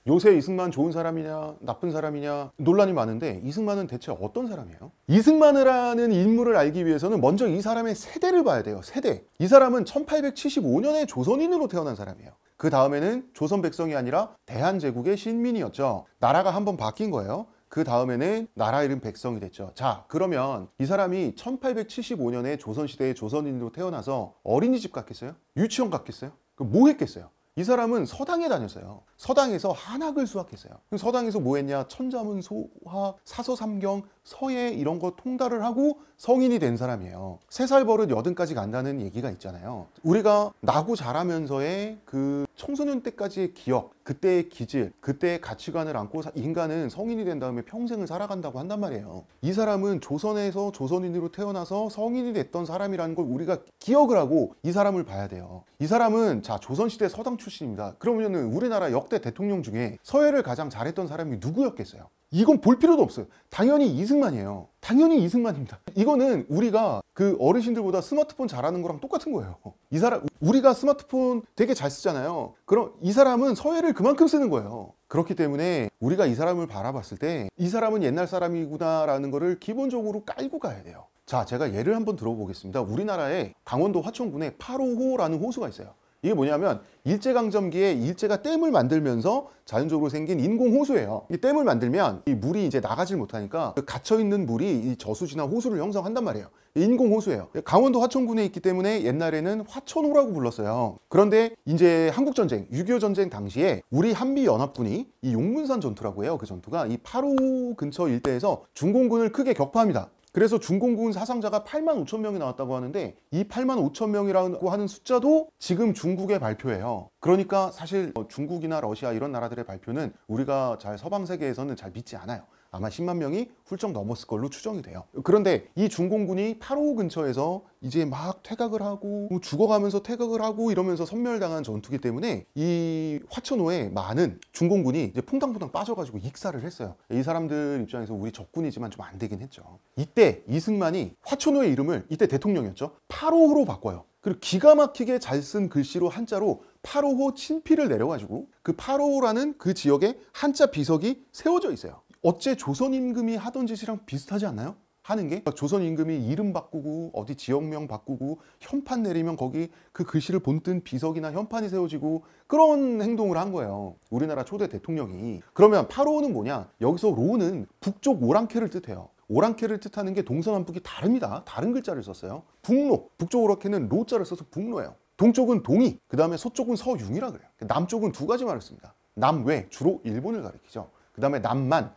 요새 이승만 좋은 사람이냐 나쁜 사람이냐 논란이 많은데 이승만은 대체 어떤 사람이에요? 이승만이라는 인물을 알기 위해서는 먼저 이 사람의 세대를 봐야 돼요. 세대. 이 사람은 1875년에 조선인으로 태어난 사람이에요. 그 다음에는 조선 백성이 아니라 대한제국의 신민이었죠. 나라가 한번 바뀐 거예요. 그 다음에는 나라 이름 백성이 됐죠. 자, 그러면 이 사람이 1875년에 조선시대의 조선인으로 태어나서 어린이집 갔겠어요? 유치원 갔겠어요? 그럼 뭐 했겠어요? 이 사람은 서당에 다녔어요. 서당에서 한학을 수학했어요. 서당에서 뭐 했냐? 천자문, 소화, 사서삼경, 서예 이런 거 통달을 하고 성인이 된 사람이에요. 3살 버릇 80까지 간다는 얘기가 있잖아요. 우리가 나고 자라면서의 그 청소년 때까지의 기억, 그때의 기질, 그때의 가치관을 안고 인간은 성인이 된 다음에 평생을 살아간다고 한단 말이에요. 이 사람은 조선에서 조선인으로 태어나서 성인이 됐던 사람이라는 걸 우리가 기억을 하고 이 사람을 봐야 돼요. 이 사람은 자 조선시대 서당 출신입니다. 그러면은 우리나라 역대 대통령 중에 서예를 가장 잘했던 사람이 누구였겠어요? 이건 볼 필요도 없어요. 당연히 이승만이에요. 당연히 이승만입니다. 이거는 우리가 그 어르신들보다 스마트폰 잘하는 거랑 똑같은 거예요. 이 사람, 우리가 스마트폰 되게 잘 쓰잖아요. 그럼 이 사람은 서예를 그만큼 쓰는 거예요. 그렇기 때문에 우리가 이 사람을 바라봤을 때 이 사람은 옛날 사람이구나라는 거를 기본적으로 깔고 가야 돼요. 자, 제가 예를 한번 들어보겠습니다. 우리나라에 강원도 화천군에 8호호라는 호수가 있어요. 이게 뭐냐면 일제강점기에 일제가 댐을 만들면서 자연적으로 생긴 인공호수예요. 이 댐을 만들면 이 물이 이제 나가질 못하니까 그 갇혀있는 물이 이 저수지나 호수를 형성한단 말이에요. 인공호수예요. 강원도 화천군에 있기 때문에 옛날에는 화천호라고 불렀어요. 그런데 이제 한국전쟁, 6.25 전쟁 당시에 우리 한미연합군이 이 용문산 전투라고 해요. 그 전투가 이 8호 근처 일대에서 중공군을 크게 격파합니다. 그래서 중공군 사상자가 85,000명이 나왔다고 하는데 이 85,000명이라고 하는 숫자도 지금 중국의 발표예요. 그러니까 사실 중국이나 러시아 이런 나라들의 발표는 우리가 잘 서방 세계에서는 잘 믿지 않아요. 아마 10만 명이 훌쩍 넘었을 걸로 추정이 돼요. 그런데 이 중공군이 8호 근처에서 이제 막 퇴각을 하고 죽어가면서 퇴각을 하고 이러면서 섬멸당한 전투기 때문에 이 화천호에 많은 중공군이 이제 퐁당퐁당 빠져가지고 익사를 했어요. 이 사람들 입장에서 우리 적군이지만 좀 안 되긴 했죠. 이때 이승만이 화천호의 이름을 이때 대통령이었죠. 8호호로 바꿔요. 그리고 기가 막히게 잘 쓴 글씨로 한자로 8호호 친필을 내려가지고 그 8호호라는 그 지역에 한자 비석이 세워져 있어요. 어째 조선 임금이 하던 짓이랑 비슷하지 않나요? 하는 게 조선 임금이 이름 바꾸고 어디 지역명 바꾸고 현판 내리면 거기 그 글씨를 본뜬 비석이나 현판이 세워지고 그런 행동을 한 거예요. 우리나라 초대 대통령이. 그러면 8호는 뭐냐? 여기서 로는 북쪽 오랑캐를 뜻해요. 오랑캐를 뜻하는 게 동서남북이 다릅니다. 다른 글자를 썼어요. 북로, 북쪽 오랑캐는 로자를 써서 북로예요. 동쪽은 동이, 그 다음에 서쪽은 서융이라 그래요. 남쪽은 두 가지 말을 씁니다. 남외, 주로 일본을 가리키죠. 그 다음에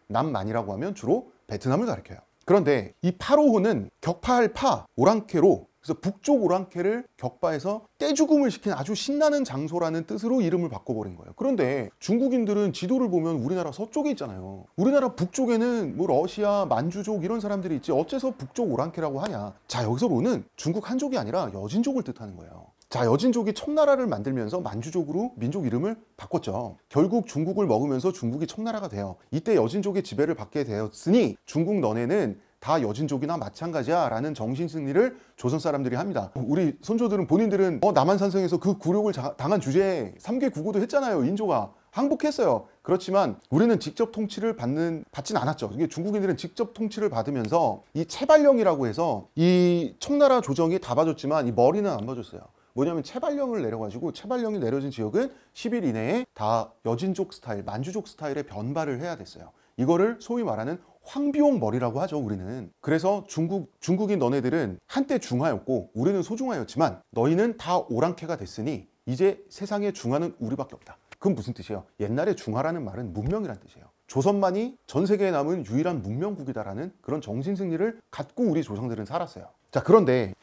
남만이라고 하면 주로 베트남을 가리켜요. 그런데 이 8호호는 격파할 파, 오랑캐로 그래서 북쪽 오랑캐를 격파해서 떼죽음을 시킨 아주 신나는 장소라는 뜻으로 이름을 바꿔버린 거예요. 그런데 중국인들은 지도를 보면 우리나라 서쪽에 있잖아요. 우리나라 북쪽에는 뭐 러시아, 만주족 이런 사람들이 있지 어째서 북쪽 오랑캐라고 하냐. 자, 여기서 로는 중국 한족이 아니라 여진족을 뜻하는 거예요. 자, 여진족이 청나라를 만들면서 만주족으로 민족 이름을 바꿨죠. 결국 중국을 먹으면서 중국이 청나라가 돼요. 이때 여진족의 지배를 받게 되었으니 중국 너네는 다 여진족이나 마찬가지야 라는 정신승리를 조선 사람들이 합니다. 우리 선조들은 본인들은 남한산성에서 그 굴욕을 당한 주제에 3개 구고도 했잖아요. 인조가 항복했어요. 그렇지만 우리는 직접 통치를 받진 않았죠. 이게 중국인들은 직접 통치를 받으면서 이 채발령이라고 해서 이 청나라 조정이 다 봐줬지만 이 머리는 안 봐줬어요. 뭐냐면 채발령을 내려가지고 채발령이 내려진 지역은 10일 이내에 다 여진족 스타일, 만주족 스타일의 변발을 해야 됐어요. 이거를 소위 말하는 황비옥 머리라고 하죠, 우리는. 그래서 중국인 너네들은 한때 중화였고 우리는 소중화였지만 너희는 다 오랑캐가 됐으니 이제 세상에 중화는 우리밖에 없다. 그건 무슨 뜻이에요? 옛날에 중화라는 말은 문명이란 뜻이에요. 조선만이 전 세계에 남은 유일한 문명국이다라는 그런 정신승리를 갖고 우리 조상들은 살았어요. 자, 그런데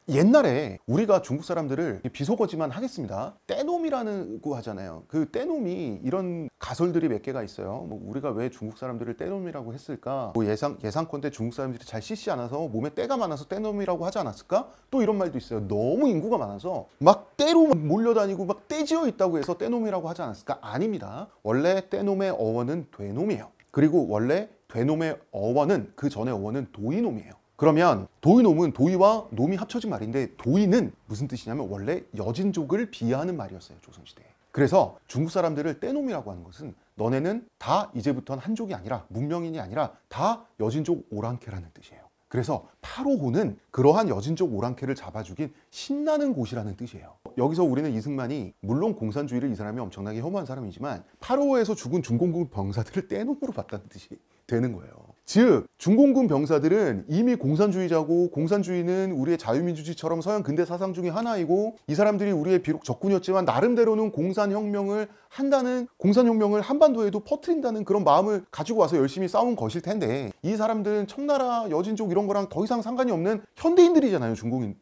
옛날에 우리가 중국 사람들을 비속어지만 하겠습니다. 떼놈이라고 하잖아요. 그 떼놈이 이런 가설들이 몇 개가 있어요. 뭐 우리가 왜 중국 사람들을 떼놈이라고 했을까? 뭐 예상컨대 중국 사람들이 잘 씻지 않아서 몸에 때가 많아서 떼놈이라고 하지 않았을까? 또 이런 말도 있어요. 너무 인구가 많아서 막 떼로 몰려다니고 막 떼지어 있다고 해서 떼놈이라고 하지 않았을까? 아닙니다. 원래 떼놈의 어원은 되놈이에요. 그리고 원래 되놈의 어원은 그 전에 어원은 도이놈이에요. 그러면 도이놈은 도이와 놈이 합쳐진 말인데 도이는 무슨 뜻이냐면 원래 여진족을 비하하는 말이었어요. 조선시대에. 그래서 중국 사람들을 떼놈이라고 하는 것은 너네는 다 이제부터는 한족이 아니라 문명인이 아니라 다 여진족 오랑캐라는 뜻이에요. 그래서 파로호는 그러한 여진족 오랑캐를 잡아죽인 신나는 곳이라는 뜻이에요. 여기서 우리는 이승만이 물론 공산주의를 이 사람이 엄청나게 혐오한 사람이지만 파로호에서 죽은 중공군 병사들을 떼놈으로 봤다는 뜻이 되는 거예요. 즉 중공군 병사들은 이미 공산주의자고 공산주의는 우리의 자유민주주의처럼 서양 근대 사상 중에 하나이고 이 사람들이 우리의 비록 적군이었지만 나름대로는 공산혁명을 한다는 공산혁명을 한반도에도 퍼뜨린다는 그런 마음을 가지고 와서 열심히 싸운 것일 텐데 이 사람들은 청나라 여진족 이런 거랑 더 이상 상관이 없는 현대인들이잖아요.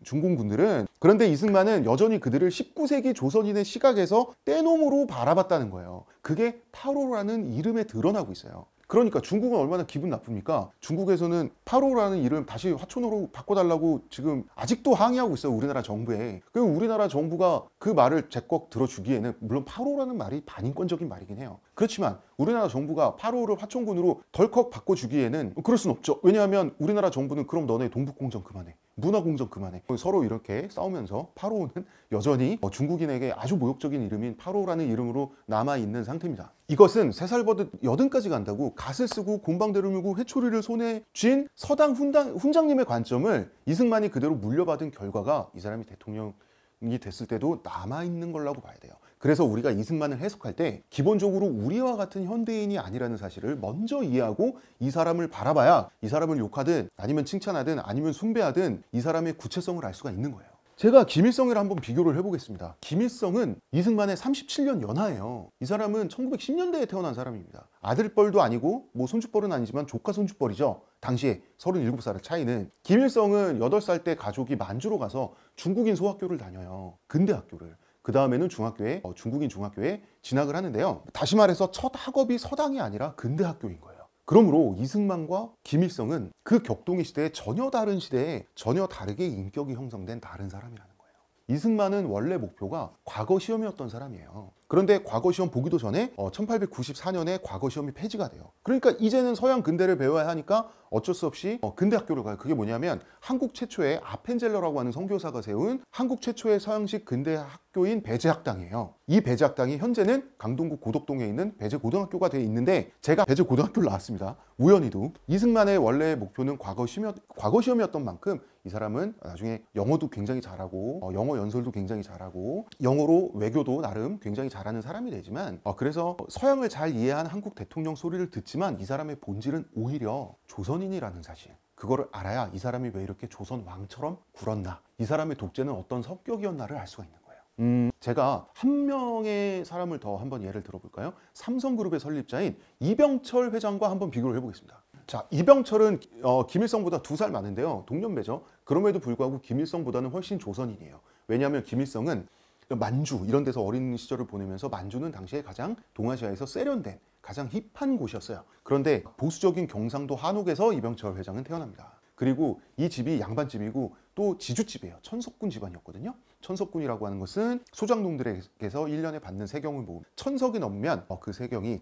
중공군들은. 그런데 이승만은 여전히 그들을 19세기 조선인의 시각에서 떼놈으로 바라봤다는 거예요. 그게 파로라는 이름에 드러나고 있어요. 그러니까 중국은 얼마나 기분 나쁩니까? 중국에서는 파로라는 이름 다시 화촌으로 바꿔달라고 지금 아직도 항의하고 있어요. 우리나라 정부에. 그리고 우리나라 정부가 그 말을 제껏 들어주기에는 물론 파로라는 말이 반인권적인 말이긴 해요. 그렇지만 우리나라 정부가 파로를 화촌군으로 덜컥 바꿔주기에는 그럴 순 없죠. 왜냐하면 우리나라 정부는 그럼 너네 동북공정 그만해. 문화공정 그만해. 서로 이렇게 싸우면서 파로는 여전히 중국인에게 아주 모욕적인 이름인 파로라는 이름으로 남아있는 상태입니다. 이것은 3살 버릇 80까지 간다고 갓을 쓰고 곰방대를 물고 회초리를 손에 쥔 서당 훈장님의 관점을 이승만이 그대로 물려받은 결과가 이 사람이 대통령이 됐을 때도 남아있는 거라고 봐야 돼요. 그래서 우리가 이승만을 해석할 때 기본적으로 우리와 같은 현대인이 아니라는 사실을 먼저 이해하고 이 사람을 바라봐야 이 사람을 욕하든 아니면 칭찬하든 아니면 숭배하든 이 사람의 구체성을 알 수가 있는 거예요. 제가 김일성이랑 한번 비교를 해보겠습니다. 김일성은 이승만의 37년 연하예요. 이 사람은 1910년대에 태어난 사람입니다. 아들뻘도 아니고 뭐 손주뻘은 아니지만 조카 손주뻘이죠. 당시에 37살 차이는. 김일성은 8살 때 가족이 만주로 가서 중국인 소학교를 다녀요. 근대 학교를. 그 다음에는 중국인 중학교에 진학을 하는데요. 다시 말해서 첫 학업이 서당이 아니라 근대 학교인 거예요. 그러므로 이승만과 김일성은 그 격동의 시대에 전혀 다른 시대에 전혀 다르게 인격이 형성된 다른 사람이라는 거예요. 이승만은 원래 목표가 과거 시험이었던 사람이에요. 그런데 과거 시험 보기도 전에 1894년에 과거 시험이 폐지가 돼요. 그러니까 이제는 서양 근대를 배워야 하니까 어쩔 수 없이 근대 학교를 가요. 그게 뭐냐면 한국 최초의 아펜젤러라고 하는 선교사가 세운 한국 최초의 서양식 근대 학교인 배제학당이에요. 이 배제학당이 현재는 강동구 고덕동에 있는 배제고등학교가 되어 있는데 제가 배제고등학교를 나왔습니다. 우연히도. 이승만의 원래 목표는 과거 시험이었던 만큼 이 사람은 나중에 영어도 굉장히 잘하고 영어 연설도 굉장히 잘하고 영어로 외교도 나름 굉장히 잘하는 사람이 되지만 그래서 서양을 잘 이해한 한국 대통령 소리를 듣지만 이 사람의 본질은 오히려 조선인이라는 사실. 그거를 알아야 이 사람이 왜 이렇게 조선 왕처럼 굴었나, 이 사람의 독재는 어떤 성격이었나를 알 수가 있는 거예요. 제가 한 명의 사람을 더 한번 예를 들어볼까요? 삼성그룹의 설립자인 이병철 회장과 한번 비교를 해보겠습니다. 자, 이병철은 김일성보다 2살 많은데요. 동년배죠. 그럼에도 불구하고 김일성보다는 훨씬 조선인이에요. 왜냐하면 김일성은 만주 이런 데서 어린 시절을 보내면서 만주는 당시에 가장 동아시아에서 세련된 가장 힙한 곳이었어요. 그런데 보수적인 경상도 한옥에서 이병철 회장은 태어납니다. 그리고 이 집이 양반집이고 또 지주집이에요. 천석군 집안이었거든요. 천석군이라고 하는 것은 소장농들에게서 1년에 받는 세경을 모으면 천석이 넘으면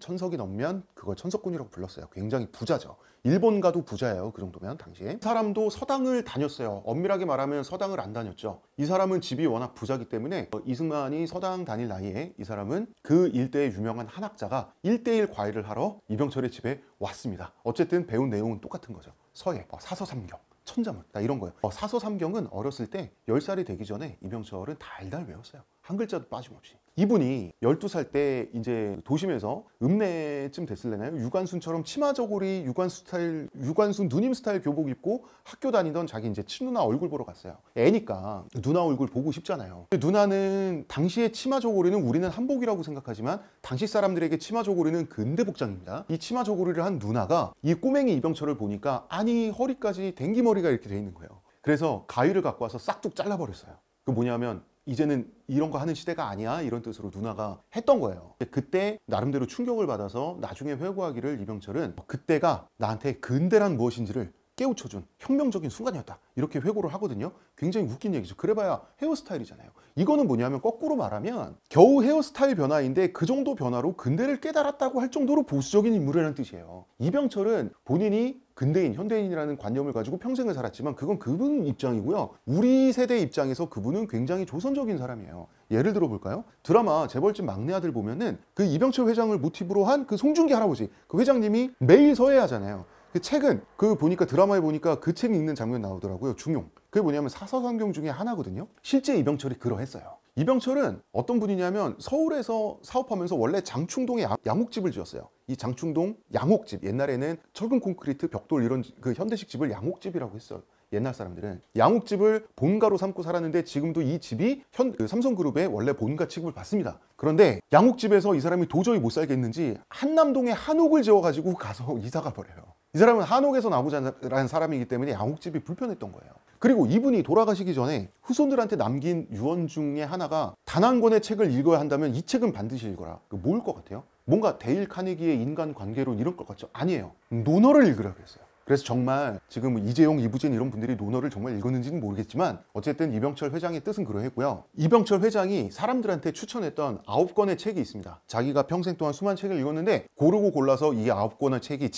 천석이 넘으면 그걸 천석군이라고 불렀어요. 굉장히 부자죠. 일본가도 부자예요. 그 정도면 당시에. 이 사람도 서당을 다녔어요. 엄밀하게 말하면 서당을 안 다녔죠. 이 사람은 집이 워낙 부자기 때문에 이승만이 서당 다닐 나이에 이 사람은 그 일대의 유명한 한학자가 1:1 과외를 하러 이병철의 집에 왔습니다. 어쨌든 배운 내용은 똑같은 거죠. 서예, 사서삼경, 천자문 이런 거예요. 사서삼경은 어렸을 때 10살이 되기 전에 이병철은 달달 외웠어요. 한 글자도 빠짐없이. 이분이 12살 때 이제 도심에서 읍내쯤 됐을래나요? 유관순처럼 치마 저고리 유관순 누님 스타일 교복 입고 학교 다니던 자기 이제 친누나 얼굴 보러 갔어요. 애니까 누나 얼굴 보고 싶잖아요. 누나는 당시의 치마 저고리는 우리는 한복이라고 생각하지만 당시 사람들에게 치마 저고리는 근대 복장입니다. 이 치마 저고리를 한 누나가 이 꼬맹이 이병철을 보니까 아니 허리까지 댕기머리가 이렇게 돼 있는 거예요. 그래서 가위를 갖고 와서 싹둑 잘라버렸어요. 그 뭐냐면 이제는 이런 거 하는 시대가 아니야 이런 뜻으로 누나가 했던 거예요. 그때 나름대로 충격을 받아서 나중에 회고하기를 이병철은 그때가 나한테 근대란 무엇인지를 깨우쳐준 혁명적인 순간이었다. 이렇게 회고를 하거든요. 굉장히 웃긴 얘기죠. 그래봐야 헤어스타일이잖아요. 이거는 뭐냐면 거꾸로 말하면 겨우 헤어스타일 변화인데 그 정도 변화로 근대를 깨달았다고 할 정도로 보수적인 인물이라는 뜻이에요. 이병철은 본인이 근대인, 현대인이라는 관념을 가지고 평생을 살았지만 그건 그분 입장이고요. 우리 세대 입장에서 그분은 굉장히 조선적인 사람이에요. 예를 들어 볼까요? 드라마 재벌집 막내 아들 보면은 그 이병철 회장을 모티브로 한 그 송중기 할아버지, 그 회장님이 매일 서해하잖아요. 그 책은 그 보니까 드라마에 보니까 그 책 읽는 장면 나오더라고요. 중용. 그게 뭐냐면 사서성경 중에 하나거든요. 실제 이병철이 그러했어요. 이병철은 어떤 분이냐면 서울에서 사업하면서 원래 장충동에 양옥집을 지었어요. 이 장충동 양옥집, 옛날에는 철근 콘크리트 벽돌 이런 그 현대식 집을 양옥집이라고 했어요. 옛날 사람들은 양옥집을 본가로 삼고 살았는데 지금도 이 집이 그 삼성그룹의 원래 본가 취급을 받습니다. 그런데 양옥집에서 이 사람이 도저히 못 살겠는지 한남동에 한옥을 지어가지고 가서 이사가 버려요. 이 사람은 한옥에서 나오자라는 사람이기 때문에 양옥집이 불편했던 거예요. 그리고 이분이 돌아가시기 전에 후손들한테 남긴 유언 중에 하나가 단 한 권의 책을 읽어야 한다면 이 책은 반드시 읽어라. 뭘 것 같아요? 뭔가 데일 카네기의 인간관계론 이런 것 같죠? 아니에요. 논어를 읽으라고 했어요. 그래서 정말 지금 이재용, 이부진 이런 분들이 논어를 정말 읽었는지는 모르겠지만 어쨌든 이병철 회장의 뜻은 그러했고요. 이병철 회장이 사람들한테 추천했던 9권의 책이 있습니다. 자기가 평생 동안 수많은 책을 읽었는데 고르고 골라서 이 9권의 책이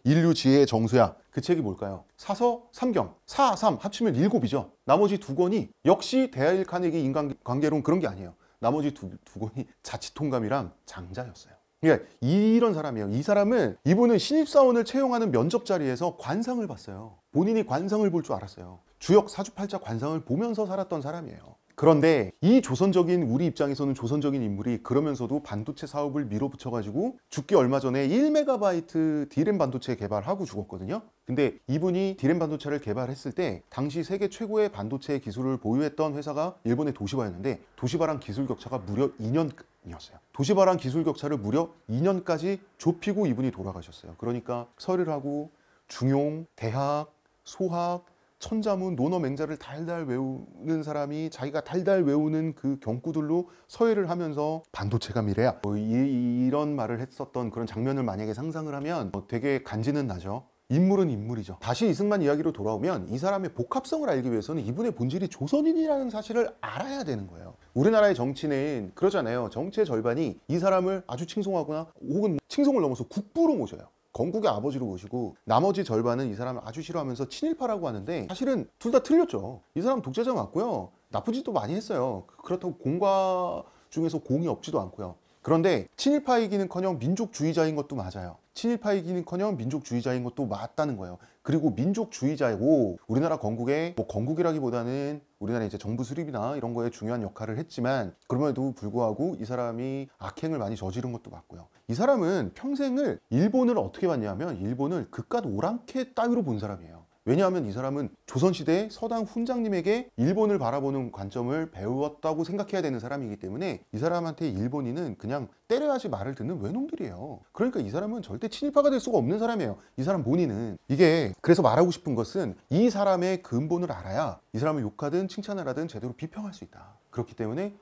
인류 지혜의 정수야. 그 책이 뭘까요? 사서, 삼경, 사, 삼 합치면 7이죠. 나머지 2권이 역시 데일 카네기 인간관계론 그런 게 아니에요. 나머지 두 권이 자치통감이랑 장자였어요. 그러니까 이런 사람이에요. 이 사람은 이분은 신입사원을 채용하는 면접 자리에서 관상을 봤어요. 본인이 관상을 볼 줄 알았어요. 주역 사주팔자 관상을 보면서 살았던 사람이에요. 그런데 이 조선적인 우리 입장에서는 조선적인 인물이 그러면서도 반도체 사업을 밀어붙여가지고 죽기 얼마 전에 1MB D램 반도체 개발하고 죽었거든요. 근데 이분이 D램 반도체를 개발했을 때 당시 세계 최고의 반도체 기술을 보유했던 회사가 일본의 도시바였는데 도시바랑 기술 격차가 무려 2년이었어요. 도시바랑 기술 격차를 무려 2년까지 좁히고 이분이 돌아가셨어요. 그러니까 서류하고 중용, 대학, 소학, 천자문, 논어, 맹자를 달달 외우는 사람이 자기가 달달 외우는 그 경구들로 서예를 하면서 반도체가 미래야 이런 말을 했었던 그런 장면을 만약에 상상을 하면 되게 간지는 나죠. 인물은 인물이죠. 다시 이승만 이야기로 돌아오면 이 사람의 복합성을 알기 위해서는 이분의 본질이 조선인이라는 사실을 알아야 되는 거예요. 우리나라의 정치는 그러잖아요. 정치의 절반이 이 사람을 아주 칭송하거나 혹은 칭송을 넘어서 국부로 모셔요. 건국의 아버지로 모시고 나머지 절반은 이 사람을 아주 싫어하면서 친일파라고 하는데 사실은 둘 다 틀렸죠. 이 사람 독재자 맞고요. 나쁜 짓도 많이 했어요. 그렇다고 공과 중에서 공이 없지도 않고요. 그런데 친일파이기는커녕 민족주의자인 것도 맞아요. 친일파이기는커녕 민족주의자인 것도 맞다는 거예요. 그리고 민족주의자이고 우리나라 건국에 건국이라기보다는 우리나라 이제 정부 수립이나 이런 거에 중요한 역할을 했지만 그럼에도 불구하고 이 사람이 악행을 많이 저지른 것도 맞고요. 이 사람은 평생을 일본을 어떻게 봤냐면 일본을 그깟 오랑캐 따위로 본 사람이에요. 왜냐하면 이 사람은 조선시대 서당 훈장님에게 일본을 바라보는 관점을 배웠다고 생각해야 되는 사람이기 때문에 이 사람한테 일본인은 그냥 때려야지 말을 듣는 외놈들이에요. 그러니까 이 사람은 절대 친일파가 될 수가 없는 사람이에요. 이 사람 본인은. 이게 그래서 말하고 싶은 것은 이 사람의 근본을 알아야 이 사람을 욕하든 칭찬을 하든 제대로 비평할 수 있다. 그렇기 때문에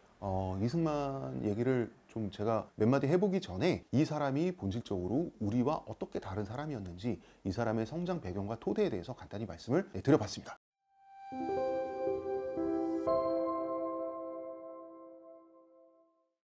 이승만 얘기를 좀 제가 몇 마디 해보기 전에 이 사람이 본질적으로 우리와 어떻게 다른 사람이었는지 이 사람의 성장 배경과 토대에 대해서 간단히 말씀을 드려봤습니다.